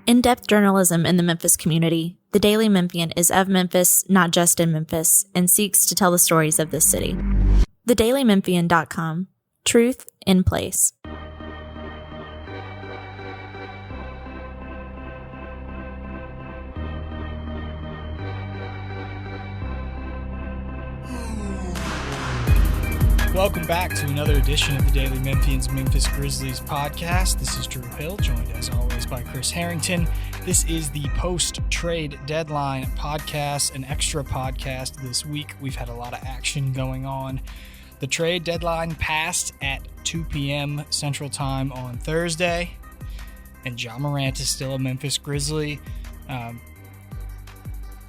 In-depth journalism in the Memphis community, the Daily Memphian is of Memphis, not just in Memphis, and seeks to tell the stories of this city. TheDailyMemphian.com. Truth in place. Welcome back to another edition of the Daily Memphian's Memphis Grizzlies podcast. This is Drew Hill, joined as always by Chris Herrington. This is the post-trade deadline podcast, an extra podcast this week. We've had a lot of action going on. The trade deadline passed at 2 p.m. Central Time on Thursday, and Ja Morant is still a Memphis Grizzly.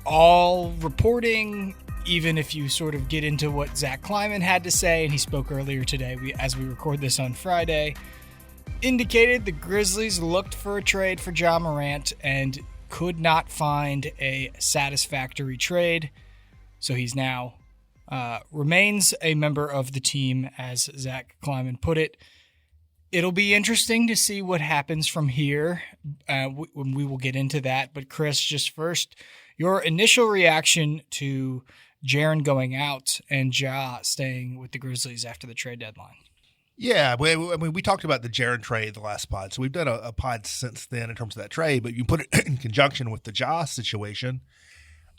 All reporting, even if you sort of get into what Zach Kleiman had to say, and he spoke earlier today, as we record this on Friday, indicated the Grizzlies looked for a trade for Ja Morant and could not find a satisfactory trade. So he's now remains a member of the team, as Zach Kleiman put it. It'll be interesting to see what happens from here. We will get into that. But Chris, just first, your initial reaction to Jaren going out and Ja staying with the Grizzlies after the trade deadline. Yeah, I mean, we talked about the Jaren trade the last pod, so we've done a pod since then in terms of that trade, but you put it in conjunction with the Ja situation,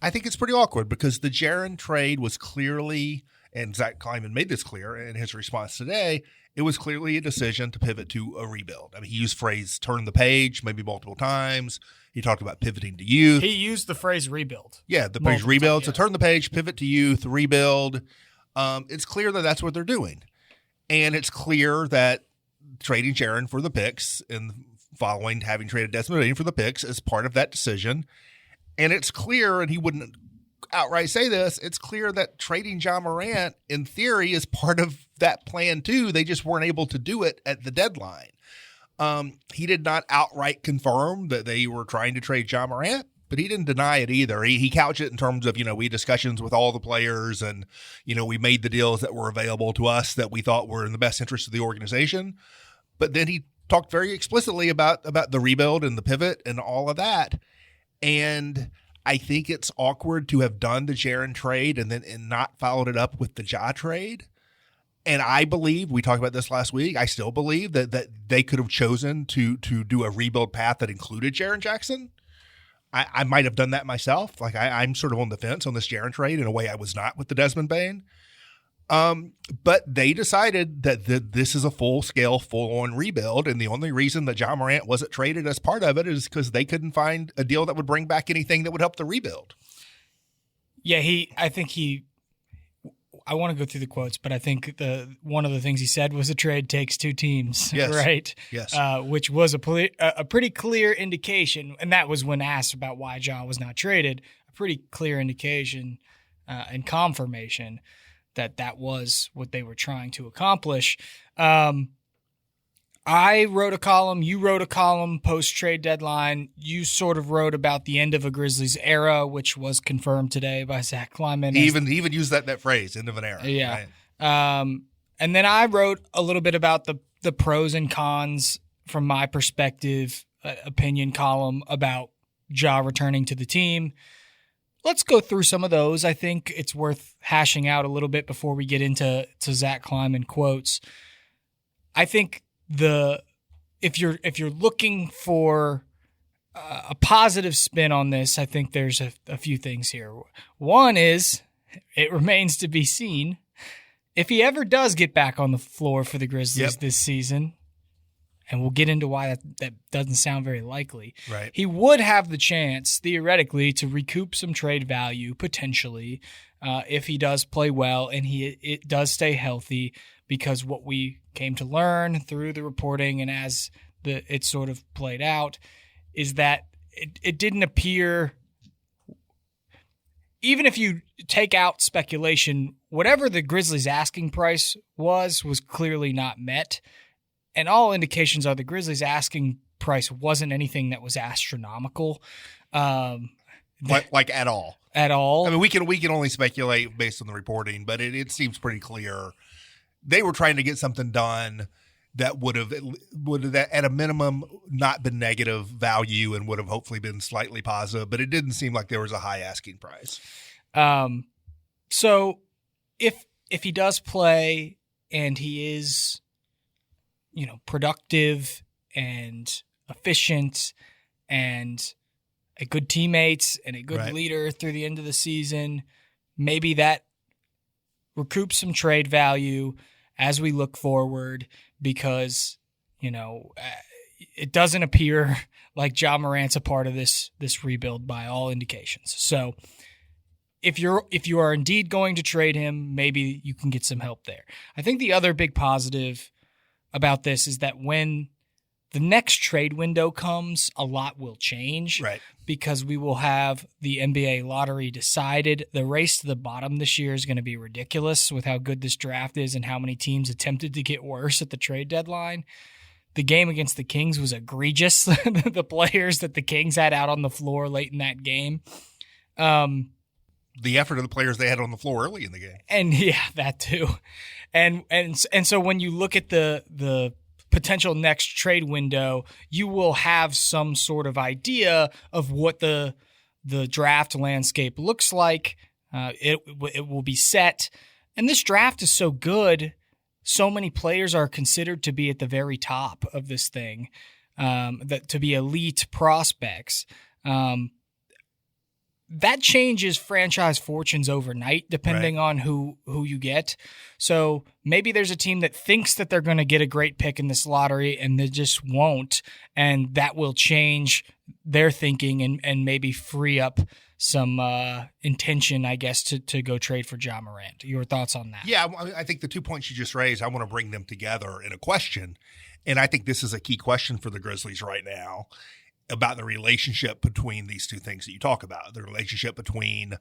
I think it's pretty awkward because the Jaren trade was clearly, and Zach Kleiman made this clear in his response today, it was clearly a decision to pivot to a rebuild. I mean, he used phrase turn the page maybe multiple times. He talked about pivoting to youth. He used the phrase rebuild. Yeah, the phrase rebuild. So turn the page, pivot to youth, rebuild. It's clear that that's what they're doing. And it's clear that trading Jaren for the picks and following having traded Desmond Bane for the picks is part of that decision. And it's clear, and he wouldn't outright say this, it's clear that trading Ja Morant, in theory, is part of that plan too. They just weren't able to do it at the deadline. He did not outright confirm that they were trying to trade Ja Morant, but he didn't deny it either. He couched it in terms of, we had discussions with all the players and, we made the deals that were available to us that we thought were in the best interest of the organization. But then he talked very explicitly about the rebuild and the pivot and all of that. And I think it's awkward to have done the Jaren trade and not followed it up with the Ja trade. And I believe, we talked about this last week, I still believe that they could have chosen to do a rebuild path that included Jaren Jackson. I might have done that myself. Like I'm sort of on the fence on this Jaren trade in a way I was not with the Desmond Bane. But they decided that this is a full-scale, full-on rebuild, and the only reason that Ja Morant wasn't traded as part of it is because they couldn't find a deal that would bring back anything that would help the rebuild. Yeah, I want to go through the quotes, but I think one of the things he said was a trade takes two teams, yes. Right? Yes. Which was a pretty clear indication, and that was when asked about why Ja was not traded, a pretty clear indication and confirmation that was what they were trying to accomplish. I wrote a column, you wrote a column post-trade deadline. You sort of wrote about the end of a Grizzlies era, which was confirmed today by Zach Kleiman. He even used that phrase, end of an era. Yeah. Right? And then I wrote a little bit about the pros and cons from my perspective, opinion column about Ja returning to the team. Let's go through some of those. I think it's worth hashing out a little bit before we get into Zach Kleiman quotes. I think if you're looking for a positive spin on this, I think there's a few things here. One is it remains to be seen if he ever does get back on the floor for the Grizzlies this season. And we'll get into why that doesn't sound very likely. Right. He would have the chance, theoretically, to recoup some trade value, potentially, if he does play well and it does stay healthy, because what we came to learn through the reporting and as it sort of played out is that it didn't appear, even if you take out speculation, whatever the Grizzlies' asking price was clearly not met. And all indications are the Grizzlies' asking price wasn't anything that was astronomical. Like at all. At all. I mean, we can only speculate based on the reporting, but it seems pretty clear. They were trying to get something done that would have at a minimum not been negative value and would have hopefully been slightly positive, but it didn't seem like there was a high asking price. So if he does play and he is, productive and efficient and a good teammate and a good leader through the end of the season, maybe that recoups some trade value as we look forward, because, it doesn't appear like Ja Morant's a part of this rebuild by all indications. So if you are indeed going to trade him, maybe you can get some help there. I think the other big positive about this is that when the next trade window comes, a lot will change, because we will have the NBA lottery decided. The race to the bottom this year is going to be ridiculous with how good this draft is and how many teams attempted to get worse at the trade deadline. The game against the Kings was egregious. The players that the Kings had out on the floor late in that game. The effort of the players they had on the floor early in the game. And yeah, that too. And so when you look at the potential next trade window, you will have some sort of idea of what the draft landscape looks like. It will be set. And this draft is so good. So many players are considered to be at the very top of this thing, that to be elite prospects. That changes franchise fortunes overnight, depending on who you get. So maybe there's a team that thinks that they're going to get a great pick in this lottery and they just won't, and that will change their thinking and maybe free up some intention, I guess, to go trade for Ja Morant. Your thoughts on that? Yeah, I think the 2 points you just raised, I want to bring them together in a question, and I think this is a key question for the Grizzlies right now, about the relationship between these two things that you talk about, the relationship between,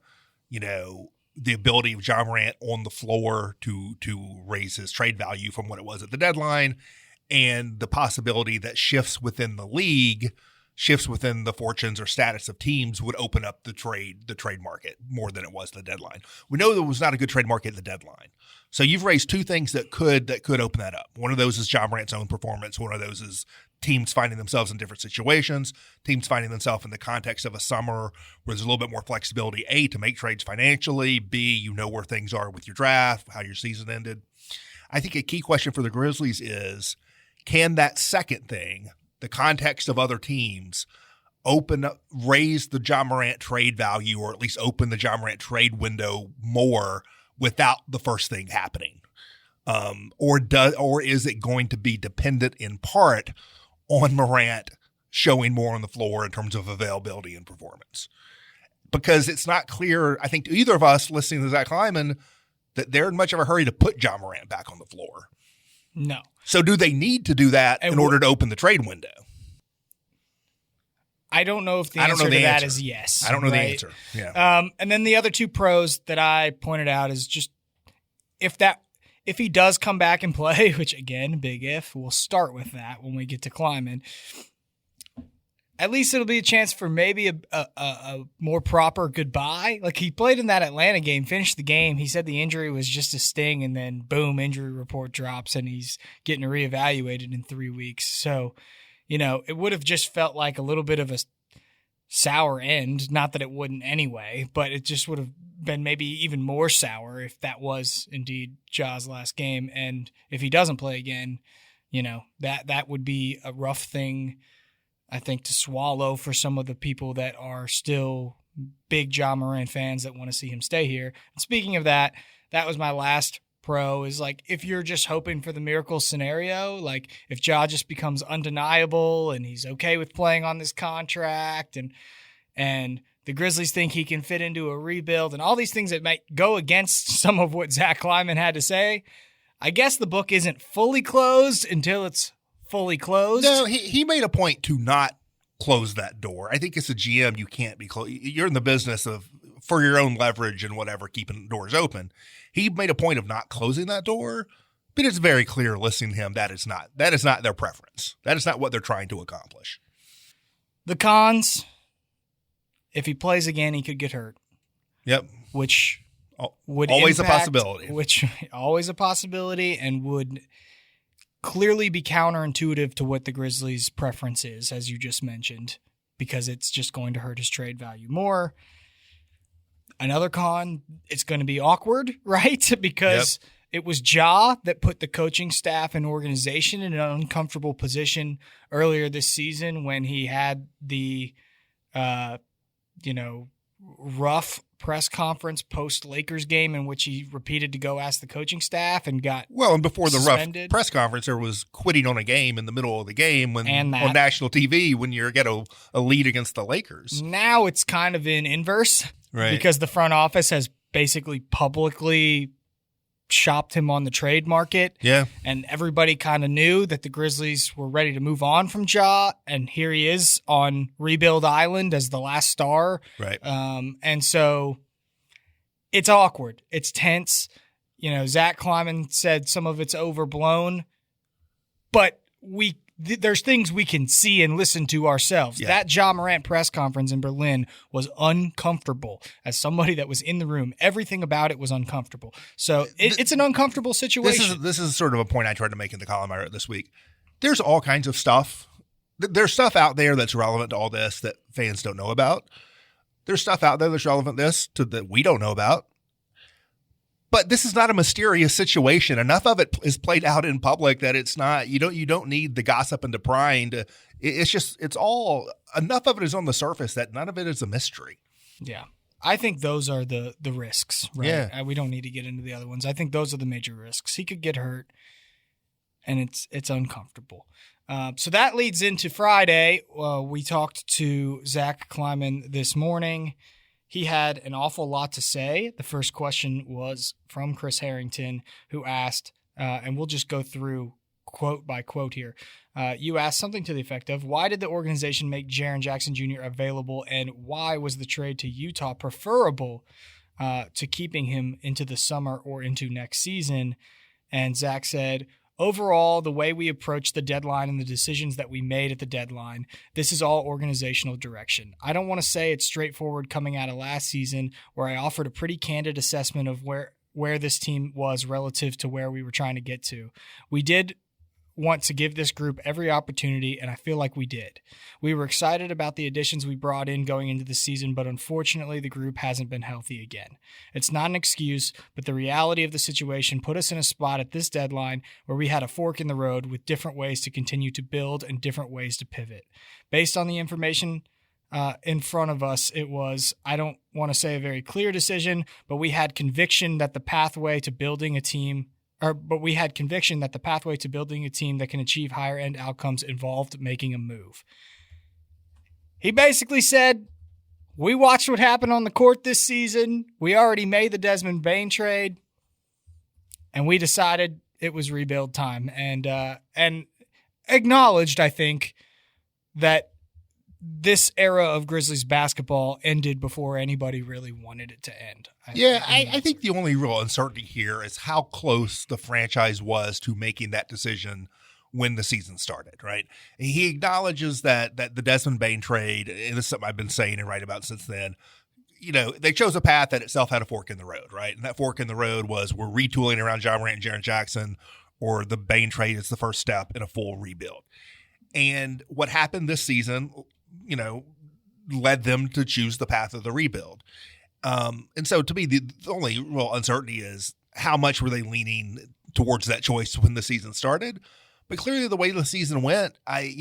the ability of Ja Morant on the floor to raise his trade value from what it was at the deadline, and the possibility that shifts within the league, shifts within the fortunes or status of teams would open up the trade market more than it was the deadline. We know there was not a good trade market at the deadline. So you've raised two things that could open that up. One of those is Ja Morant's own performance. One of those is teams finding themselves in different situations, teams finding themselves in the context of a summer where there's a little bit more flexibility, A, to make trades financially, B, where things are with your draft, how your season ended. I think a key question for the Grizzlies is, can that second thing, the context of other teams, raise the Ja Morant trade value, or at least open the Ja Morant trade window more without the first thing happening? Or is it going to be dependent in part on Morant showing more on the floor in terms of availability and performance? Because it's not clear, I think, to either of us listening to Zach Kleiman, that they're in much of a hurry to put Ja Morant back on the floor. No. So do they need to do that in order to open the trade window? I don't know if the answer to that is yes. I don't know the answer. Yeah. And then the other two pros that I pointed out is just if he does come back and play, which again, big if, we'll start with that when we get to Kleiman. At least it'll be a chance for maybe a more proper goodbye. Like, he played in that Atlanta game, finished the game. He said the injury was just a sting, and then boom, injury report drops, and he's getting reevaluated in 3 weeks. So, it would have just felt like a little bit of a sour end. Not that it wouldn't anyway, but it just would have been maybe even more sour if that was indeed Ja's last game. And if he doesn't play again, that would be a rough thing, I think, to swallow for some of the people that are still big Ja Morant fans that want to see him stay here. And speaking of that was my last pro, is like, if you're just hoping for the miracle scenario, like if Ja just becomes undeniable and he's okay with playing on this contract, and the Grizzlies think he can fit into a rebuild, and all these things that might go against some of what Zach Kleiman had to say, I guess the book isn't fully closed until it's fully closed. No, he made a point to not close that door. I think as a GM, you can't be close. You're in the business of, for your own leverage and whatever, keeping doors open. He made a point of not closing that door, but it's very clear listening to him that is not their preference. That is not what they're trying to accomplish. The cons, if he plays again, he could get hurt. Yep. Which would always impact, a possibility. Which always a possibility, and would clearly be counterintuitive to what the Grizzlies' preference is, as you just mentioned, because it's just going to hurt his trade value more. Another con, it's going to be awkward, right? Because it was Ja that put the coaching staff and organization in an uncomfortable position earlier this season when he had the, rough press conference post Lakers game in which he repeated to go ask the coaching staff and got and before the suspended. Rough press conference, there was quitting on a game in the middle of the game on national TV when you get a lead against the Lakers. Now it's kind of in inverse, right? Because the front office has basically publicly shopped him on the trade market. Yeah. And everybody kind of knew that the Grizzlies were ready to move on from Ja. And here he is on Rebuild Island as the last star. Right. And so it's awkward. It's tense. Zach Kleiman said some of it's overblown, but there's things we can see and listen to ourselves. Yeah. That Ja Morant press conference in Berlin was uncomfortable. As somebody that was in the room, everything about it was uncomfortable. So it's an uncomfortable situation. This is sort of a point I tried to make in the column I wrote this week. There's all kinds of stuff. There's stuff out there that's relevant to all this that fans don't know about. There's stuff out there that's relevant that we don't know about. But this is not a mysterious situation. Enough of it is played out in public that it's not. You don't need the gossip and the prying to. It's all enough of it is on the surface that none of it is a mystery. Yeah, I think those are the risks. Right? Yeah, we don't need to get into the other ones. I think those are the major risks. He could get hurt, and it's uncomfortable. So that leads into Friday. We talked to Zach Kleiman this morning. He had an awful lot to say. The first question was from Chris Herrington, who asked, and we'll just go through quote by quote here. You asked something to the effect of, why did the organization make Jaren Jackson Jr. available, and why was the trade to Utah preferable to keeping him into the summer or into next season? And Zach said, overall, the way we approached the deadline and the decisions that we made at the deadline, this is all organizational direction. I don't want to say it's straightforward coming out of last season where I offered a pretty candid assessment of where this team was relative to where we were trying to get to. We did want to give this group every opportunity, and I feel like we did. We were excited about the additions we brought in going into the season, but unfortunately the group hasn't been healthy again. It's not an excuse, but the reality of the situation put us in a spot at this deadline where we had a fork in the road with different ways to continue to build and different ways to pivot. Based on the information in front of us, it was, I don't want to say a very clear decision, but we had conviction that the pathway to building a team that can achieve higher end outcomes involved making a move. He basically said, we watched what happened on the court this season. We already made the Desmond Bane trade, and we decided it was rebuild time, and acknowledged, I think, that this era of Grizzlies basketball ended before anybody really wanted it to end. I think the only real uncertainty here is how close the franchise was to making that decision when the season started, right? He acknowledges that the Desmond Bane trade, and this is something I've been saying and writing about since then, they chose a path that itself had a fork in the road, right? And that fork in the road was we're retooling around Ja Morant and Jaren Jackson, or the Bane trade is the first step in a full rebuild. And what happened this season, led them to choose the path of the rebuild. And so to me, the only real uncertainty is how much were they leaning towards that choice when the season started. But clearly the way the season went, I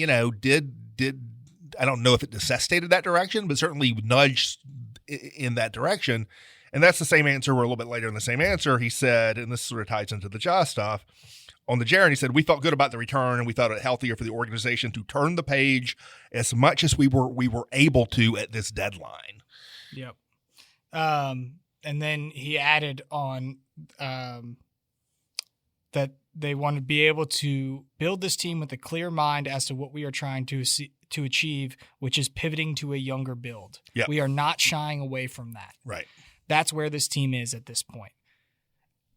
don't know if it necessitated that direction, but certainly nudged in that direction. And that's the same answer, or a little bit later in the same answer, he said, and this sort of ties into the Ja stuff, on the Jaren, he said, we felt good about the return, and we thought it healthier for the organization to turn the page as much as we were able to at this deadline. Yep. And then he added on that they want to be able to build this team with a clear mind as to what we are trying to achieve, which is pivoting to a younger build. Yep. We are not shying away from that. Right. That's where this team is at this point.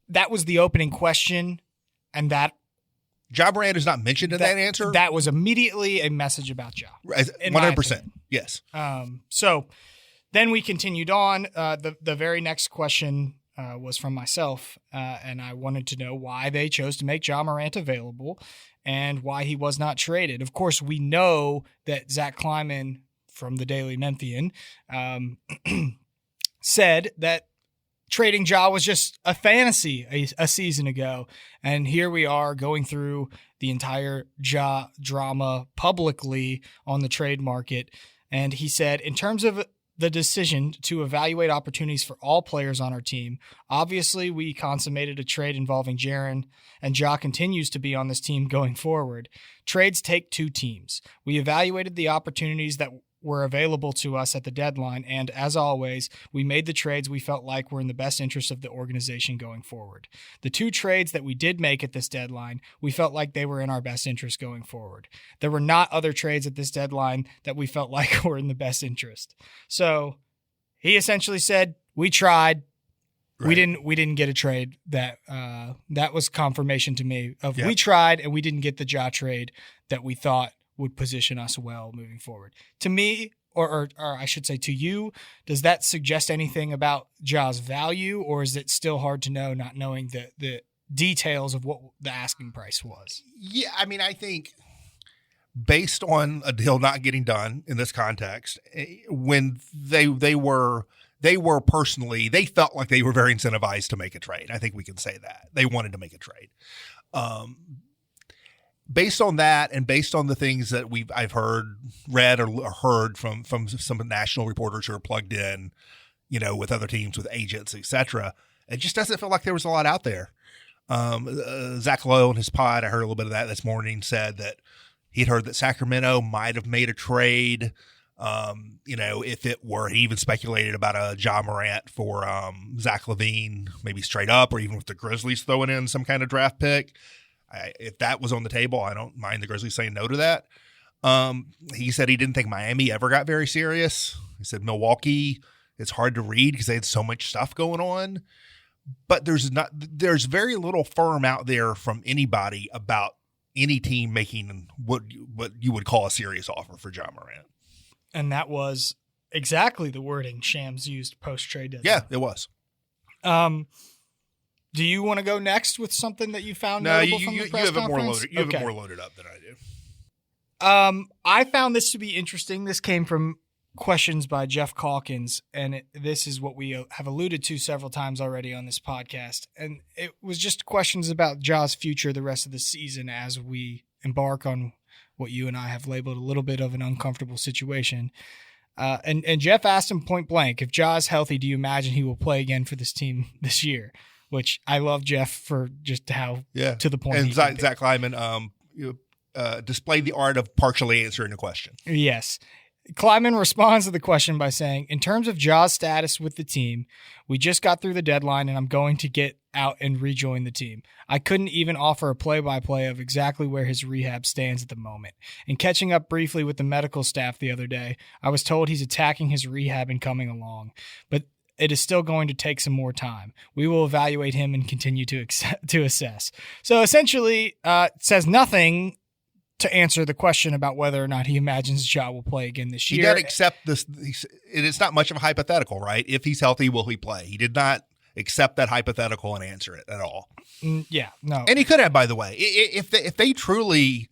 That was the opening question. And that Ja Morant is not mentioned in that answer. That was immediately a message about Ja. 100%. Yes. So then we continued on. The very next question was from myself, and I wanted to know why they chose to make Ja Morant available. and why he was not traded. Of course, we know that Zach Kleiman from the Daily Memphian said that trading Ja was just a fantasy a season ago. And here we are going through the entire Ja drama publicly on the trade market. And he said, in terms of the decision to evaluate opportunities for all players on our team, obviously we consummated a trade involving Jaren, and Ja continues to be on this team going forward. Trades take two teams. We evaluated the opportunities that were available to us at the deadline, and as always, we made the trades we felt like were in the best interest of the organization going forward. The two trades that we did make at this deadline, we felt like they were in our best interest going forward. There were not other trades at this deadline that we felt like were in the best interest. So he essentially said, we tried. Right. We didn't get a trade. That was confirmation to me of we tried and we didn't get the Ja trade that we thought would position us well moving forward. To me, or I should say to you, does that suggest anything about Ja's value, or is it still hard to know, not knowing the details of what the asking price was? Yeah, I mean, I think based on a deal not getting done in this context, when they personally, they felt like they were very incentivized to make a trade. I think we can say that. They wanted to make a trade. Based on that, and based on the things that I've read or heard from some national reporters who are plugged in, with other teams, with agents, etc., it just doesn't feel like there was a lot out there. Zach Lowe in his pod, I heard a little bit of that this morning, said that he'd heard that Sacramento might have made a trade. If it were, he even speculated about a Ja Morant for Zach LaVine, maybe straight up, or even with the Grizzlies throwing in some kind of draft pick. If that was on the table, I don't mind the Grizzlies saying no to that. He said he didn't think Miami ever got very serious. He said Milwaukee, it's hard to read because they had so much stuff going on. But there's very little firm out there from anybody about any team making what you would call a serious offer for Ja Morant. And that was exactly the wording Shams used post-trade deadline. Yeah, it was. Do you want to go next with something that you found notable from the press conference? You have it more loaded up than I do. I found this to be interesting. This came from questions by Jeff Calkins, and this is what we have alluded to several times already on this podcast. And it was just questions about Ja's future the rest of the season as we embark on what you and I have labeled a little bit of an uncomfortable situation. And Jeff asked him point blank, if Ja is healthy, do you imagine he will play again for this team this year? Which I love Jeff for just how to the point. And Zach Kleiman displayed the art of partially answering a question. Yes. Kleiman responds to the question by saying, in terms of Ja's status with the team, we just got through the deadline and I'm going to get out and rejoin the team. I couldn't even offer a play-by-play of exactly where his rehab stands at the moment. In catching up briefly with the medical staff the other day, I was told he's attacking his rehab and coming along. But it is still going to take some more time. We will evaluate him and continue to assess. So essentially, it says nothing to answer the question about whether or not he imagines Ja will play again this year. He got to accept this. It's not much of a hypothetical, right? If he's healthy, will he play? He did not accept that hypothetical and answer it at all. Yeah, no. And he could have, by the way, if they truly,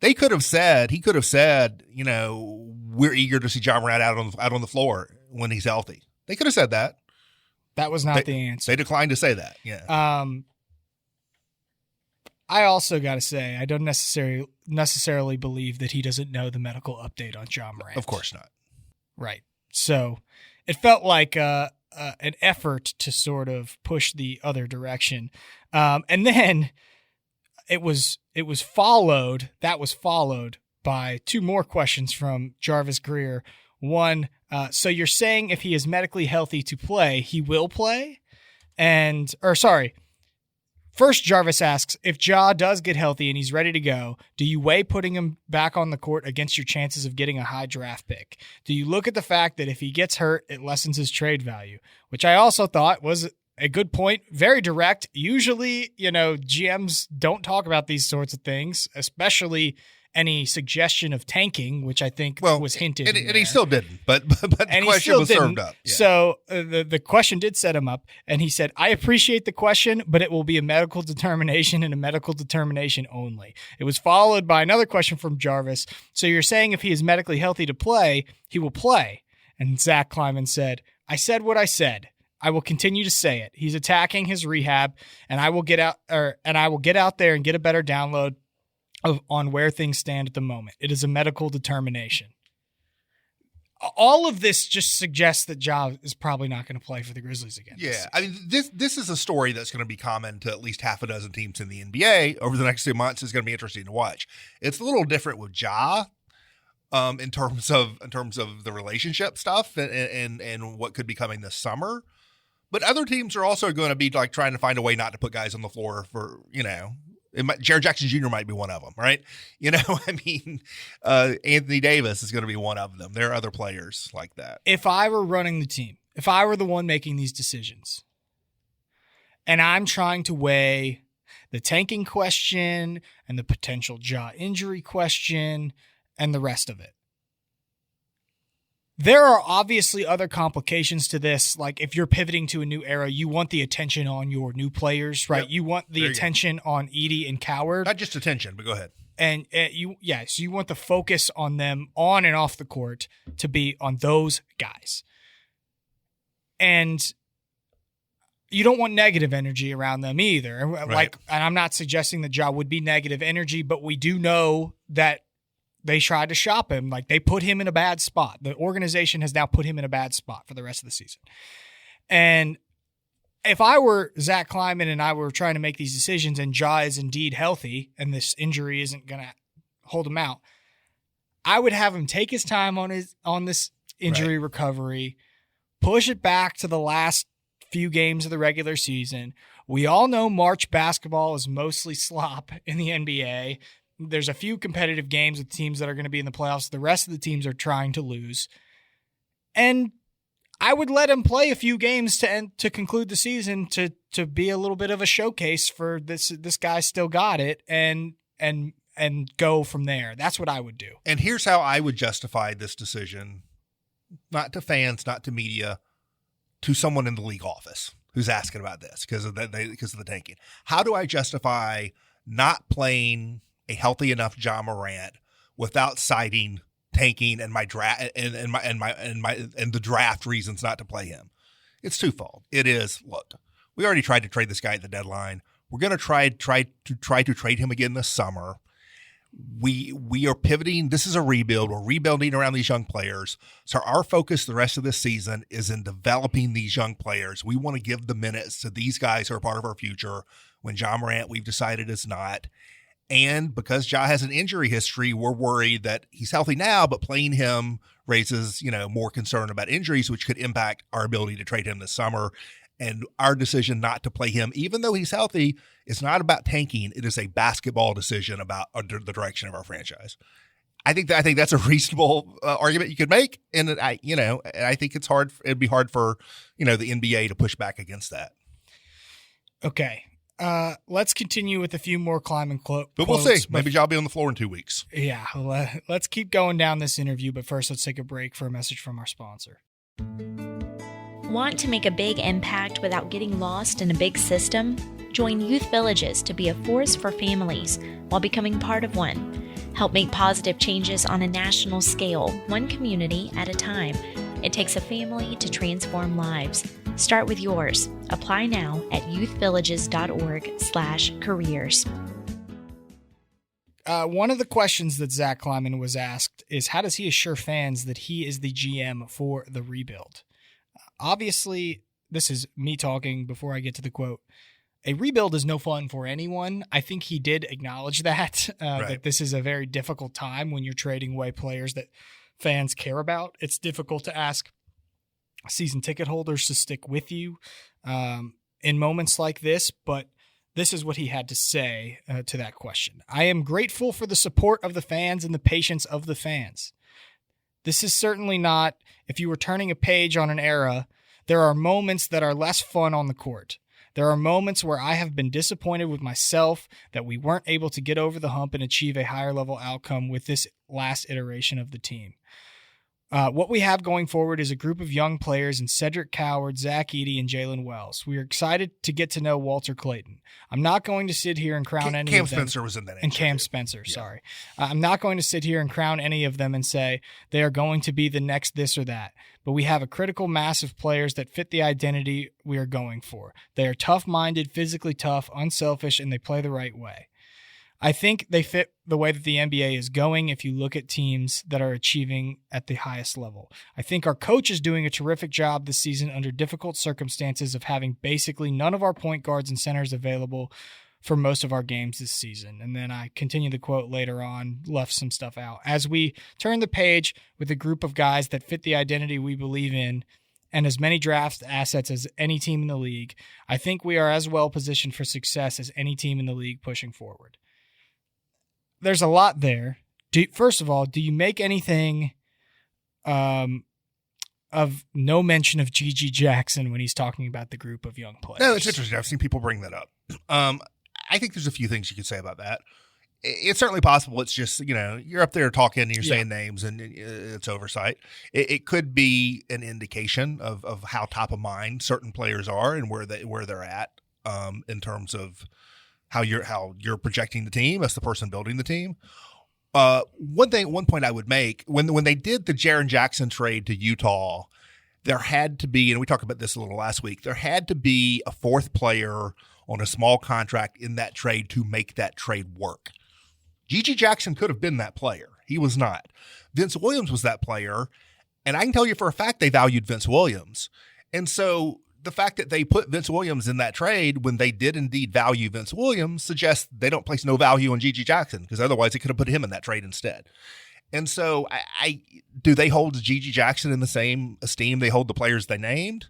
he could have said, we're eager to see Ja Morant out on the floor when he's healthy. They could have said that. That was not the answer. They declined to say that. Yeah. I also got to say, I don't necessarily believe that he doesn't know the medical update on Ja Morant. Of course not. Right. So it felt like an effort to sort of push the other direction. And then it was followed. That was followed by two more questions from Jarvis Greer. One, so you're saying if he is medically healthy to play, he will play? First Jarvis asks, if Ja does get healthy and he's ready to go, do you weigh putting him back on the court against your chances of getting a high draft pick? Do you look at the fact that if he gets hurt, it lessens his trade value? Which I also thought was a good point. Very direct. Usually, GMs don't talk about these sorts of things, especially any suggestion of tanking, which I think was hinted. And he still didn't, but the question was served up. Yeah. So the question did set him up, and he said, "I appreciate the question, but it will be a medical determination and a medical determination only." It was followed by another question from Jarvis. "So you're saying if he is medically healthy to play, he will play?" And Zach Kleiman said, "I said what I said. I will continue to say it. He's attacking his rehab, and I will get out there and get a better download on where things stand at the moment. It is a medical determination." All of this just suggests that Ja is probably not going to play for the Grizzlies again. Yeah, I mean, this is a story that's going to be common to at least half a dozen teams in the NBA over the next 2 months. Is going to be interesting to watch. It's a little different with Ja. In terms of the relationship stuff and what could be coming this summer. But other teams are also going to be like trying to find a way not to put guys on the floor for, Jared Jackson Jr. might be one of them, right? Anthony Davis is going to be one of them. There are other players like that. If I were running the team, if I were the one making these decisions, and I'm trying to weigh the tanking question and the potential Ja injury question and the rest of it, there are obviously other complications to this. Like if you're pivoting to a new era, you want the attention on your new players, right? Yep. You want the attention on Edey and Coward. Not just attention, but go ahead. And so you want the focus on them on and off the court to be on those guys. And you don't want negative energy around them either. Right. And I'm not suggesting that Ja would be negative energy, but we do know that they tried to shop him. Like they put him in a bad spot. The organization has now put him in a bad spot for the rest of the season. And if I were Zach Kleiman and I were trying to make these decisions and Ja is indeed healthy and this injury isn't going to hold him out, I would have him take his time on this injury recovery, push it back to the last few games of the regular season. We all know March basketball is mostly slop in the NBA. There's a few competitive games with teams that are going to be in the playoffs. The rest of the teams are trying to lose. And I would let him play a few games to conclude the season to be a little bit of a showcase for this guy still got it and go from there. That's what I would do. And here's how I would justify this decision, not to fans, not to media, to someone in the league office who's asking about this because of the tanking. How do I justify not playing a healthy enough Ja Morant without citing tanking and my draft and the draft reasons not to play him? It's twofold. It is, look, we already tried to trade this guy at the deadline. We're going to try to trade him again this summer. We are pivoting. This is a rebuild. We're rebuilding around these young players. So our focus the rest of this season is in developing these young players. We want to give the minutes to these guys who are part of our future when Ja Morant, we've decided, is not. And because Ja has an injury history, we're worried that he's healthy now, but playing him raises, more concern about injuries, which could impact our ability to trade him this summer. And our decision not to play him, even though he's healthy, is not about tanking. It is a basketball decision about under the direction of our franchise. I think that's a reasonable argument you could make, and I think it's hard. It'd be hard for the NBA to push back against that. Okay. Let's continue with a few more Kleiman quotes. But we'll see. Maybe Ja'll be on the floor in 2 weeks. Yeah. Let's keep going down this interview. But first, let's take a break for a message from our sponsor. Want to make a big impact without getting lost in a big system? Join Youth Villages to be a force for families while becoming part of one. Help make positive changes on a national scale, one community at a time. It takes a family to transform lives. Start with yours. Apply now at youthvillages.org/careers. One of the questions that Zach Kleiman was asked is, how does he assure fans that he is the GM for the rebuild? Obviously, this is me talking before I get to the quote. A rebuild is no fun for anyone. I think he did acknowledge that, that this is a very difficult time when you're trading away players that fans care about. It's difficult to ask season ticket holders to stick with you in moments like this, but this is what he had to say to that question. I am grateful for the support of the fans and the patience of the fans. This is certainly not, if you were turning a page on an era, there are moments that are less fun on the court. There are moments where I have been disappointed with myself that we weren't able to get over the hump and achieve a higher level outcome with this last iteration of the team. What we have going forward is a group of young players in Cedric Coward, Zach Edey, and Jalen Wells. We are excited to get to know Walter Clayton. I'm not going to sit here and crown any Cam of them. Spencer was in that. And Cam Spencer, sorry. I'm not going to sit here and crown any of them and say they are going to be the next this or that. But we have a critical mass of players that fit the identity we are going for. They are tough-minded, physically tough, unselfish, and they play the right way. I think they fit the way that the NBA is going if you look at teams that are achieving at the highest level. I think our coach is doing a terrific job this season under difficult circumstances of having basically none of our point guards and centers available for most of our games this season. And then I continue the quote later on, left some stuff out. As we turn the page with a group of guys that fit the identity we believe in and as many draft assets as any team in the league, I think we are as well positioned for success as any team in the league pushing forward. There's a lot there. First of all, do you make anything of no mention of Gigi Jackson when he's talking about the group of young players? No, it's interesting. I've seen people bring that up. I think there's a few things you could say about that. It's certainly possible. It's just, you're up there talking and you're saying names and it's oversight. It could be an indication of how top of mind certain players are and where they're at in terms of how you're projecting the team as the person building the team. One point I would make, when they did the Jaren Jackson trade to Utah, there had to be, and we talked about this a little last week, there had to be a fourth player on a small contract in that trade to make that trade work. Gigi Jackson could have been that player. He was not. Vince Williams was that player, and I can tell you for a fact they valued Vince Williams. And so the fact that they put Vince Williams in that trade when they did indeed value Vince Williams suggests they don't place no value on Gigi Jackson, because otherwise they could have put him in that trade instead. And so do they hold Gigi Jackson in the same esteem they hold the players they named?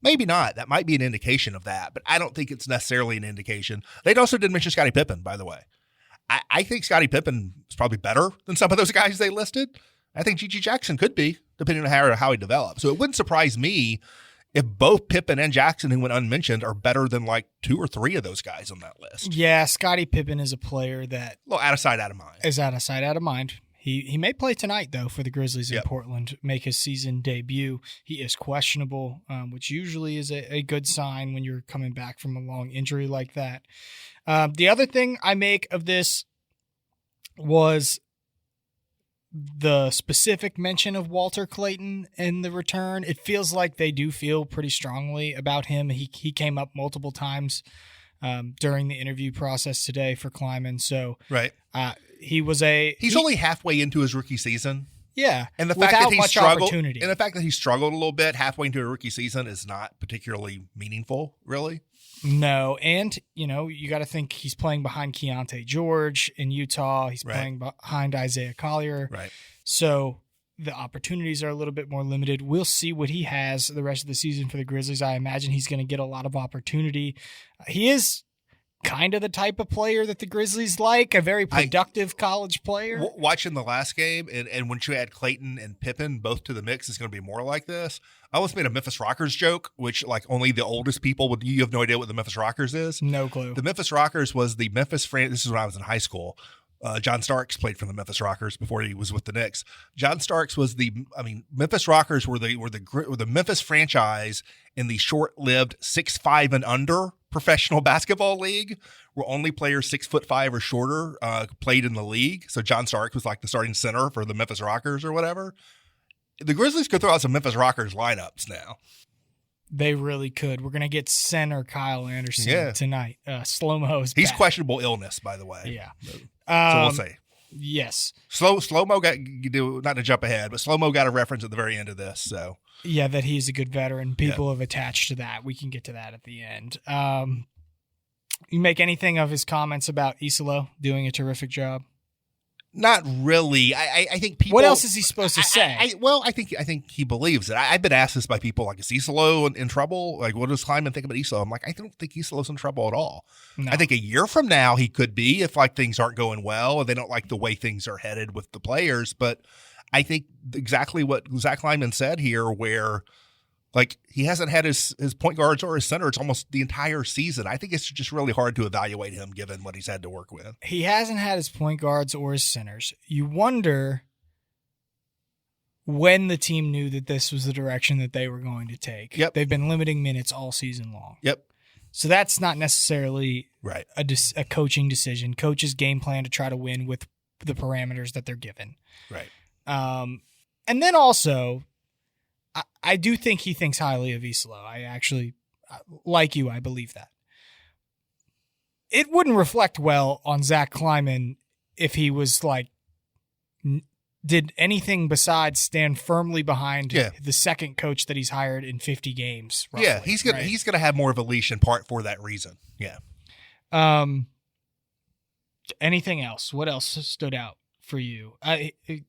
Maybe not. That might be an indication of that, but I don't think it's necessarily an indication. They also did mention Scottie Pippen, by the way. I think Scottie Pippen is probably better than some of those guys they listed. I think Gigi Jackson could be, depending on how he develops. So it wouldn't surprise me if both Pippen and Jackson, who went unmentioned, are better than like 2 or 3 of those guys on that list. Yeah, Scottie Pippen is a player that a little out of sight, out of mind. Is out of sight, out of mind. He may play tonight, though, for the Grizzlies in Portland, make his season debut. He is questionable, which usually is a good sign when you're coming back from a long injury like that. The other thing I make of this was the specific mention of Walter Clayton in the return. It feels like they do feel pretty strongly about him. He came up multiple times during the interview process today for Kleiman. So right. He's only halfway into his rookie season. Yeah. And the fact that he struggled, and the fact that he struggled a little bit halfway into a rookie season is not particularly meaningful, really. No. And, you got to think he's playing behind Keontae George in Utah. He's playing behind Isaiah Collier. Right. So the opportunities are a little bit more limited. We'll see what he has the rest of the season for the Grizzlies. I imagine he's going to get a lot of opportunity. He is kind of the type of player that the Grizzlies like, a very productive college player. Watching the last game, and when you add Clayton and Pippen both to the mix, it's going to be more like this. I almost made a Memphis Rockers joke, which like only the oldest people would. You have no idea what the Memphis Rockers is. No clue. The Memphis Rockers was the Memphis franchise. This is when I was in high school. John Starks played for the Memphis Rockers before he was with the Knicks. John Starks was Memphis Rockers were the Memphis franchise in the short-lived 6'5" and under professional basketball league, where only players 6'5" or shorter played in the league. So John Starks was like the starting center for the Memphis Rockers or whatever. The Grizzlies could throw out some Memphis Rockers lineups now. They really could. We're going to get center Kyle Anderson tonight. Slow-Mo's He's back. Questionable illness, by the way. Yeah. So we'll see. Yes. Slow-Mo got, not to jump ahead, but Slow-Mo got a reference at the very end of this. So yeah, that he's a good veteran. People have attached to that. We can get to that at the end. You make anything of his comments about Isolo doing a terrific job? Not really. I think people. What else is he supposed to say? I think he believes it. I've been asked this by people, like, is Isolo in trouble? Like, what does Kleiman think about Isolo? I'm like, I don't think Isolo's in trouble at all. No. I think a year from now he could be, if like things aren't going well and they don't like the way things are headed with the players. But I think exactly what Zach Kleiman said here, where Like, he hasn't had his point guards or his centers almost the entire season. I think it's just really hard to evaluate him given what he's had to work with. He hasn't had his point guards or his centers. You wonder when the team knew that this was the direction that they were going to take. Yep. They've been limiting minutes all season long. Yep. So that's not necessarily right. a coaching decision. Coaches game plan to try to win with the parameters that they're given. Right. And then also, I do think he thinks highly of Isla. I actually, like you, I believe that. It wouldn't reflect well on Zach Kleiman if he was like, did anything besides stand firmly behind the second coach that he's hired in 50 games. Roughly, yeah, he's gonna have more of a leash in part for that reason. Yeah. Anything else? What else stood out for you?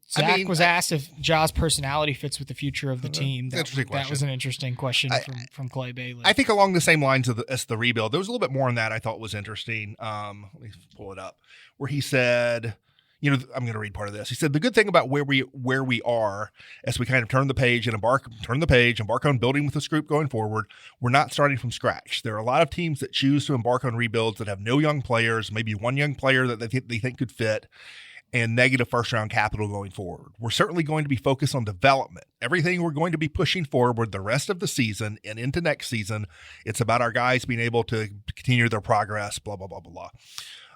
Zach was asked if Ja's personality fits with the future of the team. That was an interesting question from Clay Bailey. I think along the same lines as the rebuild, there was a little bit more on that I thought was interesting. Let me pull it up, where he said, I'm going to read part of this. He said, the good thing about where we are as we kind of turn the page and embark on building with this group going forward, we're not starting from scratch. There are a lot of teams that choose to embark on rebuilds that have no young players, maybe one young player that they think could fit, and negative first-round capital going forward. We're certainly going to be focused on development. Everything we're going to be pushing forward the rest of the season and into next season, it's about our guys being able to continue their progress, blah, blah, blah, blah, blah.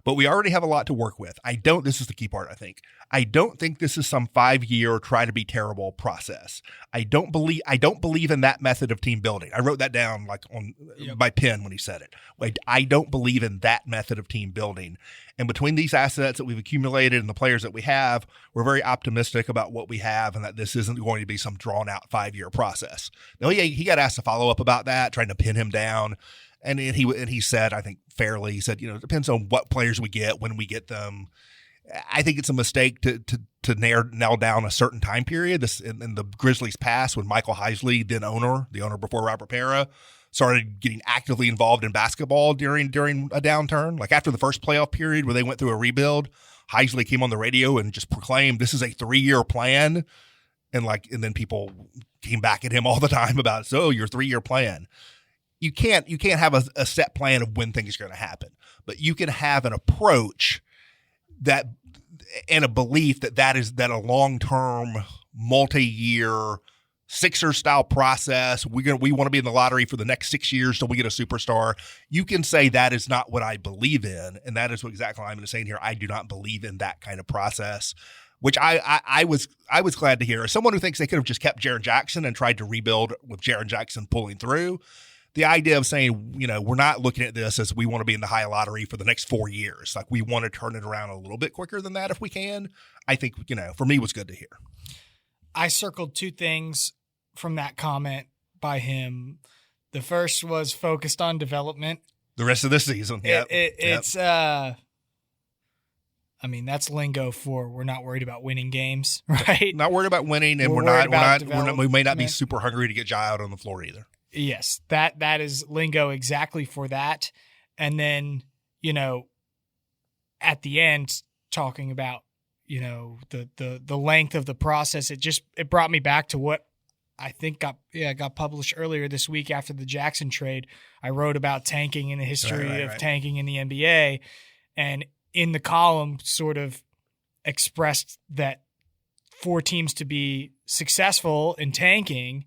But we already have a lot to work with. This is the key part, I think. I don't think this is some 5-year try to be terrible process. I don't believe in that method of team building. I wrote that down on my pen when he said it. I don't believe in that method of team building. And between these assets that we've accumulated and the players that we have, we're very optimistic about what we have and that this isn't going to be some drawn out 5-year process. Now, he got asked to follow up about that, trying to pin him down. And he said, I think fairly, he said, it depends on what players we get, when we get them. I think it's a mistake to nail down a certain time period. This in the Grizzlies' past, when Michael Heisley, then the owner before Robert Pera, started getting actively involved in basketball during a downturn. Like after the first playoff period where they went through a rebuild, Heisley came on the radio and just proclaimed this is a 3-year plan. And then people came back at him all the time about, your 3-year plan. You can't have a set plan of when things are going to happen, but you can have an approach that and a belief that a long-term, multi-year Sixers style process. We want to be in the lottery for the next 6 years till we get a superstar. You can say that is not what I believe in, and that is what Zach Kleiman is saying here. I do not believe in that kind of process, which I was glad to hear. As someone who thinks they could have just kept Jaren Jackson and tried to rebuild with Jaren Jackson pulling through. The idea of saying, we're not looking at this as we want to be in the high lottery for the next 4 years. Like we want to turn it around a little bit quicker than that if we can. I think, for me was good to hear. I circled 2 things from that comment by him. The first was focused on development. The rest of this season. It's, that's lingo for we're not worried about winning games, right? Not worried about winning, and we may not be super hungry to get Ja out on the floor either. Yes, that is lingo exactly for that. And then, at the end, talking about, the length of the process, it brought me back to what I think got published earlier this week after the Jackson trade. I wrote about tanking and the history of tanking in the NBA, and in the column sort of expressed that for teams to be successful in tanking,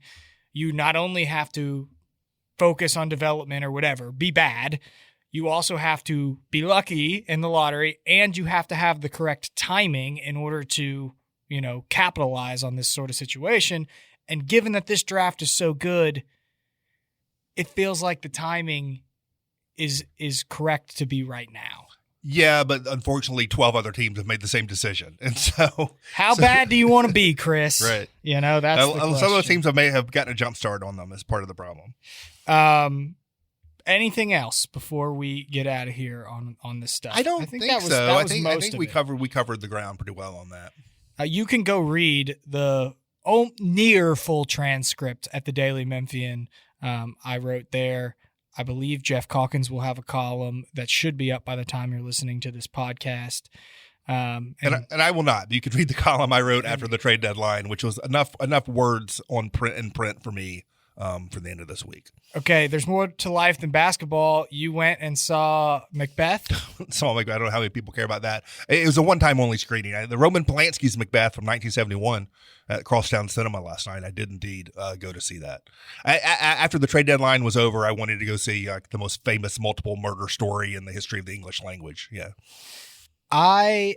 you not only have to focus on development or whatever, be bad, you also have to be lucky in the lottery, and you have to have the correct timing in order to, capitalize on this sort of situation. And given that this draft is so good, it feels like the timing is correct to be right now. Yeah, but unfortunately, 12 other teams have made the same decision, and so how bad do you want to be, Chris? Right. That's the question. Some of those teams may have gotten a jump start on them as part of the problem. Anything else before we get out of here on this stuff? I think that was so. I think we covered the ground pretty well on that. You can go read the near full transcript at the Daily Memphian. I wrote there. I believe Jeff Calkins will have a column that should be up by the time you're listening to this podcast. And I will not. You could read the column I wrote after the trade deadline, which was enough words on print for me for the end of this week. Okay, there's more to life than basketball. You went and saw Macbeth. So I don't know how many people care about that. It was a one-time only screening. The Roman Polanski's Macbeth from 1971 at Crosstown Cinema last night. I did indeed go to see that. After the trade deadline was over, I wanted to go see the most famous multiple murder story in the history of the English language. Yeah. I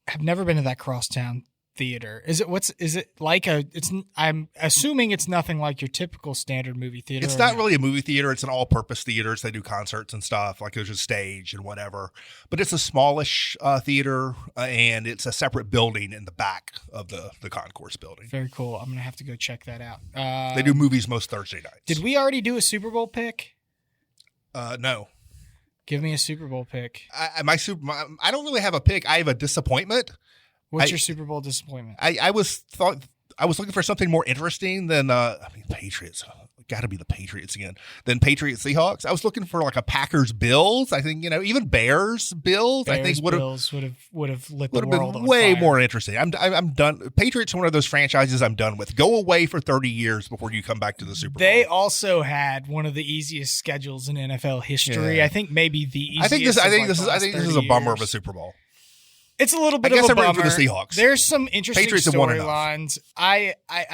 have never been to that Crosstown theater. Is it like I'm assuming it's nothing like your typical standard movie theater. It's not really a movie theater. It's an all-purpose theater. So they do concerts and stuff. Like there's a stage and whatever. But it's a smallish theater, and it's a separate building in the back of the concourse building. Very cool. I'm gonna have to go check that out. They do movies most Thursday nights. Did we already do a Super Bowl pick? No. Give me a Super Bowl pick. I don't really have a pick. I have a disappointment. What's your Super Bowl disappointment? I was looking for something more interesting than Patriots. Got to be the Patriots again. Than Patriots Seahawks. I was looking for like a Packers Bills. I think even Bears Bills. I think would have lit the world on way fire. More interesting. I'm done. Patriots are one of those franchises I'm done with. Go away for 30 years before you come back to the Super Bowl. They also had one of the easiest schedules in NFL history. Yeah. I think maybe the easiest. I think this is a bummer of a Super Bowl. It's a little bit of a bummer. I'm rooting for the Seahawks. There's some interesting storylines. I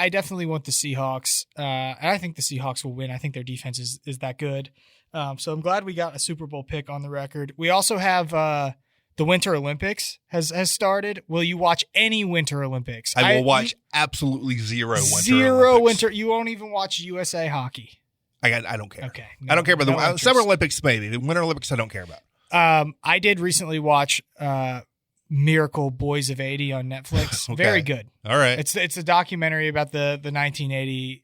definitely want the Seahawks. And I think the Seahawks will win. I think their defense is that good. So I'm glad we got a Super Bowl pick on the record. We also have the Winter Olympics has started. Will you watch any Winter Olympics? I will watch absolutely zero Winter Olympics. You won't even watch USA hockey. I don't care. Okay. I don't care about the Summer Olympics maybe. The Winter Olympics I don't care about. I did recently watch Miracle Boys of 80 on Netflix. Okay. Very good. All right. It's a documentary about the 1980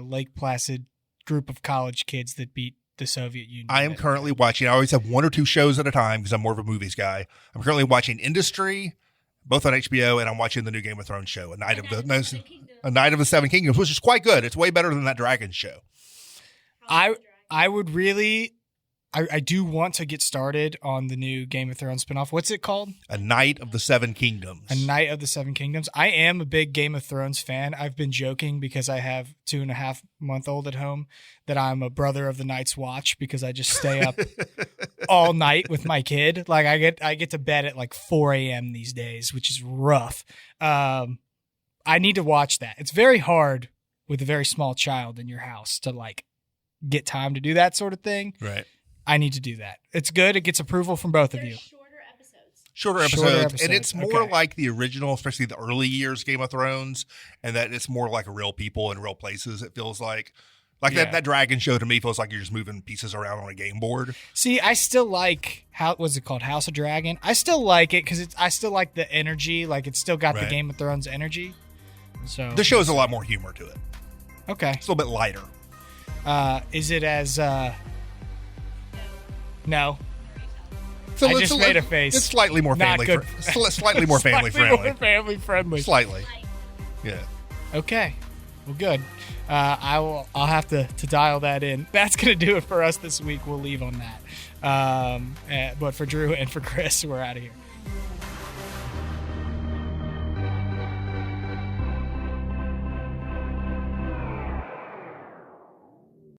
Lake Placid group of college kids that beat the Soviet Union. I am currently watching. I always have one or two shows at a time because I'm more of a movies guy. I'm currently watching Industry, both on HBO, and I'm watching the new Game of Thrones show, A Night of the Seven Kingdoms, which is quite good. It's way better than that dragon show. I would really. I do want to get started on the new Game of Thrones spinoff. What's it called? A Night of the Seven Kingdoms. A Night of the Seven Kingdoms. I am a big Game of Thrones fan. I've been joking because I have 2.5-month-old at home that I'm a brother of the Night's Watch because I just stay up all night with my kid. Like I get to bed at like 4 a.m. these days, which is rough. I need to watch that. It's very hard with a very small child in your house to like get time to do that sort of thing. Right. I need to do that. It's good. It gets approval from both of you. Shorter episodes. And it's more like the original, especially the early years Game of Thrones, and that it's more like real people in real places, it feels like. That dragon show to me feels like you're just moving pieces around on a game board. See, I still like, what's it called? House of Dragon? I still like it because I still like the energy. Like it's still got the Game of Thrones energy. So the show has a lot more humor to it. Okay. It's a little bit lighter. Is it as... No. So I just made a face. It's slightly more family friendly. Slightly more family friendly. More family friendly. Slightly. Yeah. Okay. Well, good. I'll have to dial that in. That's going to do it for us this week. We'll leave on that. But for Drew and for Chris, we're out of here.